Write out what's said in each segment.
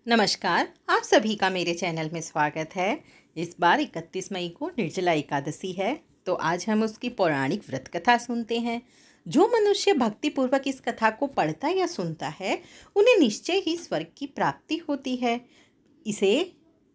नमस्कार, आप सभी का मेरे चैनल में स्वागत है। इस बार 31 मई को निर्जला एकादशी है, तो आज हम उसकी पौराणिक व्रत कथा सुनते हैं। जो मनुष्य भक्तिपूर्वक इस कथा को पढ़ता या सुनता है, उन्हें निश्चय ही स्वर्ग की प्राप्ति होती है। इसे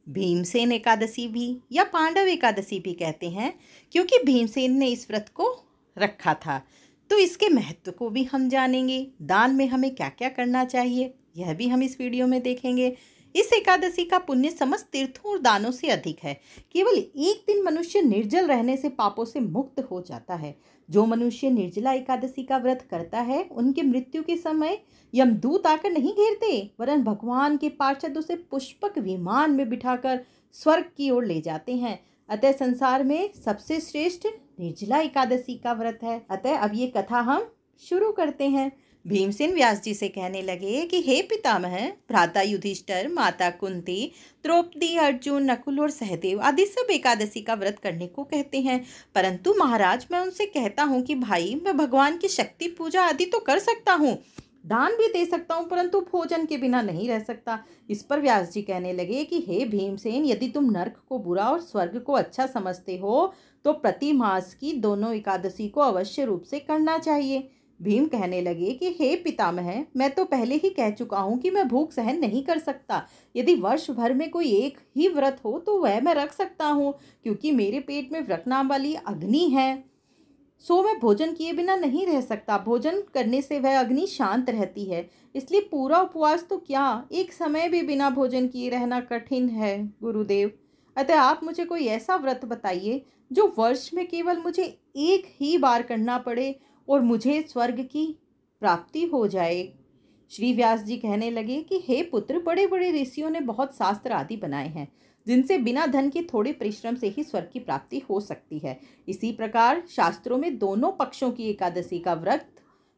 भीमसेन एकादशी भी या पांडव एकादशी भी कहते हैं, क्योंकि भीमसेन ने इस व्रत को रखा था। तो इसके महत्व को भी हम जानेंगे। दान में हमें क्या क्या करना चाहिए, यह भी हम इस वीडियो में देखेंगे। इस एकादशी का पुण्य समस्त तीर्थों और दानों से अधिक है। केवल एक दिन मनुष्य निर्जल रहने से पापों से मुक्त हो जाता है। जो मनुष्य निर्जला एकादशी का व्रत करता है, उनके मृत्यु के समय यमदूत आकर नहीं घेरते, वरन भगवान के पार्षद उसे पुष्पक विमान में बिठाकर स्वर्ग की ओर ले जाते हैं। अतः संसार में सबसे श्रेष्ठ निर्जला एकादशी का व्रत है। अतः अब ये कथा हम शुरू करते हैं। भीमसेन व्यास जी से कहने लगे कि हे पितामह, भ्राता युधिष्ठिर, माता कुंती, द्रौपदी, अर्जुन, नकुल और सहदेव आदि सब एकादशी का व्रत करने को कहते हैं, परंतु महाराज मैं उनसे कहता हूँ कि भाई, मैं भगवान की शक्ति पूजा आदि तो कर सकता हूँ, दान भी दे सकता हूँ, परंतु भोजन के बिना नहीं रह सकता। इस पर व्यास जी कहने लगे कि हे भीमसेन, यदि तुम नर्क को बुरा और स्वर्ग को अच्छा समझते हो तो प्रति मास की दोनों एकादशी को अवश्य रूप से करना चाहिए। भीम कहने लगे कि हे पितामह, मैं तो पहले ही कह चुका हूँ कि मैं भूख सहन नहीं कर सकता। यदि वर्ष भर में कोई एक ही व्रत हो तो वह मैं रख सकता हूँ, क्योंकि मेरे पेट में व्रत नाम वाली अग्नि है, सो मैं भोजन किए बिना नहीं रह सकता। भोजन करने से वह अग्नि शांत रहती है, इसलिए पूरा उपवास तो क्या, एक समय भी बिना भोजन किए रहना कठिन है गुरुदेव। अतः आप मुझे कोई ऐसा व्रत बताइए जो वर्ष में केवल मुझे एक ही बार करना पड़े और मुझे स्वर्ग की प्राप्ति हो जाए। श्री व्यास जी कहने लगे कि हे पुत्र, बड़े बड़े ऋषियों ने बहुत शास्त्र आदि बनाए हैं, जिनसे बिना धन के थोड़े परिश्रम से ही स्वर्ग की प्राप्ति हो सकती है। इसी प्रकार शास्त्रों में दोनों पक्षों की एकादशी का व्रत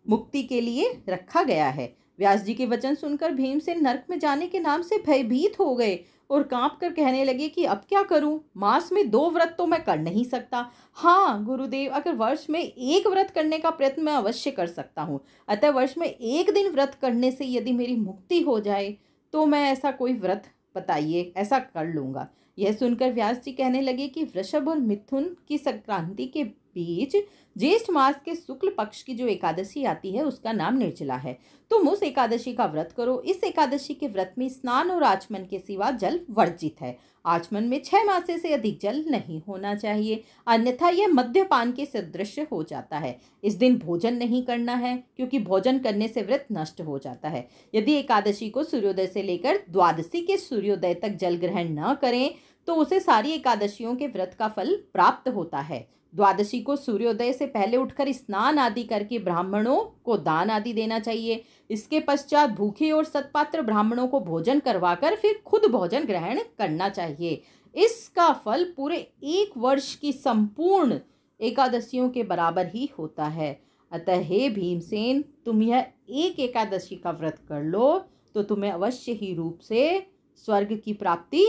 मुक्ति के लिए रखा गया है। व्यास जी के वचन सुनकर भीमसेन नरक में जाने के नाम से भयभीत हो गए और कांप कर कहने लगे कि अब क्या करूं, मास में 2 व्रत तो मैं कर नहीं सकता। हाँ गुरुदेव, अगर वर्ष में एक व्रत करने का प्रयत्न मैं अवश्य कर सकता हूँ। अतः वर्ष में एक दिन व्रत करने से यदि मेरी मुक्ति हो जाए तो मैं ऐसा कोई व्रत बताइए, ऐसा कर लूंगा। यह सुनकर व्यास जी कहने लगे कि वृषभ और मिथुन की संक्रांति के बीच ज्येष्ठ मास के शुक्ल पक्ष की जो एकादशी आती है उसका नाम निर्जला है। तुम उस एकादशी का व्रत करो। इस एकादशी के व्रत में स्नान और आचमन के सिवा जल वर्जित है। आचमन में 6 मासे से अधिक जल नहीं होना चाहिए, अन्यथा यह मद्यपान के सदृश हो जाता है। इस दिन भोजन नहीं करना है, क्योंकि भोजन करने से व्रत नष्ट हो जाता है। यदि एकादशी को सूर्योदय से लेकर द्वादशी के सूर्योदय तक जल ग्रहण न करें तो उसे सारी एकादशियों के व्रत का फल प्राप्त होता है। द्वादशी को सूर्योदय से पहले उठकर स्नान आदि करके ब्राह्मणों को दान आदि देना चाहिए। इसके पश्चात भूखे और सत्पात्र ब्राह्मणों को भोजन करवाकर फिर खुद भोजन ग्रहण करना चाहिए। इसका फल पूरे 1 वर्ष की संपूर्ण एकादशियों के बराबर ही होता है। अतः हे भीमसेन, तुम यह एक एकादशी का व्रत कर लो तो तुम्हें अवश्य ही रूप से स्वर्ग की प्राप्ति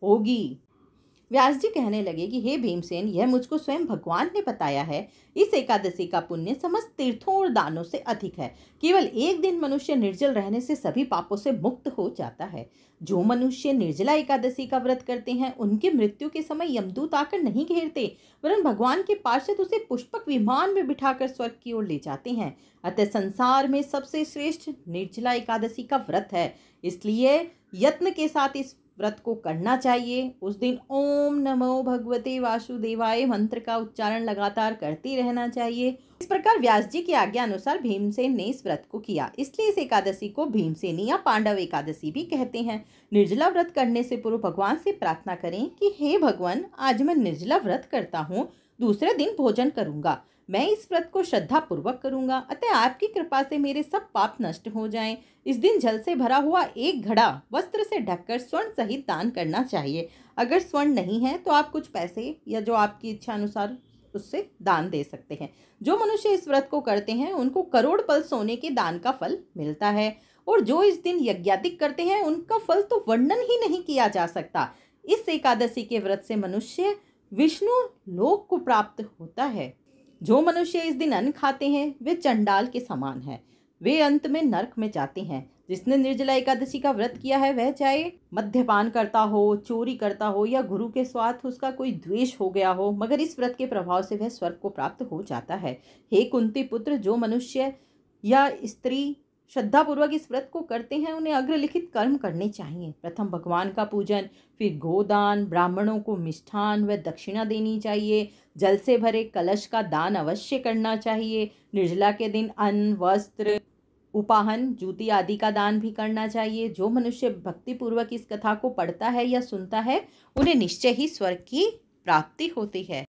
होगी। व्यास जी कहने लगे कि हे भीमसेन, यह मुझको स्वयं भगवान ने बताया है। इस एकादशी का पुण्य समस्त तीर्थों और दानों से अधिक है। केवल एक दिन मनुष्य निर्जल रहने से सभी पापों से मुक्त हो जाता है। जो मनुष्य निर्जला एकादशी का व्रत करते हैं, उनके मृत्यु के समय यमदूत आकर नहीं घेरते, वरन भगवान के पार्षद उसे पुष्पक विमान में बिठाकर स्वर्ग की ओर ले जाते हैं। अतः संसार में सबसे श्रेष्ठ निर्जला एकादशी का व्रत है, इसलिए यत्न के साथ इस व्रत को करना चाहिए। उस दिन ओम नमो भगवते वासुदेवाय मंत्र का उच्चारण लगातार करते रहना चाहिए। इस प्रकार व्यास जी की आज्ञा अनुसार भीमसेन ने इस व्रत को किया, इसलिए इस एकादशी को भीमसेनी या पांडव एकादशी भी कहते हैं। निर्जला व्रत करने से पूर्व भगवान से प्रार्थना करें कि हे भगवान, आज मैं निर्जला व्रत करता हूँ, दूसरे दिन भोजन करूंगा। मैं इस व्रत को श्रद्धा पूर्वक करूंगा, अतः आपकी कृपा से मेरे सब पाप नष्ट हो जाएं। इस दिन जल से भरा हुआ एक घड़ा वस्त्र से ढककर स्वर्ण सहित दान करना चाहिए। अगर स्वर्ण नहीं है तो आप कुछ पैसे या जो आपकी इच्छा अनुसार उससे दान दे सकते हैं। जो मनुष्य इस व्रत को करते हैं उनको करोड़ पल सोने के दान का फल मिलता है, और जो इस दिन यज्ञादिक करते हैं उनका फल तो वर्णन ही नहीं किया जा सकता। इस एकादशी के व्रत से मनुष्य विष्णु लोक को प्राप्त होता है। जो मनुष्य इस दिन अन्न खाते हैं वे चंडाल के समान है। वे अंत में नरक में जाते हैं। जिसने निर्जला एकादशी का व्रत किया है वह चाहे मद्यपान करता हो, चोरी करता हो या गुरु के साथ उसका कोई द्वेष हो गया हो, मगर इस व्रत के प्रभाव से वह स्वर्ग को प्राप्त हो जाता है। हे कुंती पुत्र, जो मनुष्य या स्त्री श्रद्धापूर्वक इस व्रत को करते हैं उन्हें अग्रलिखित कर्म करने चाहिए। प्रथम भगवान का पूजन, फिर गोदान, ब्राह्मणों को मिष्ठान व दक्षिणा देनी चाहिए। जल से भरे कलश का दान अवश्य करना चाहिए। निर्जला के दिन अन्न, वस्त्र, उपाहन, जूती आदि का दान भी करना चाहिए। जो मनुष्य भक्तिपूर्वक इस कथा को पढ़ता है या सुनता है उन्हें निश्चय ही स्वर्ग की प्राप्ति होती है।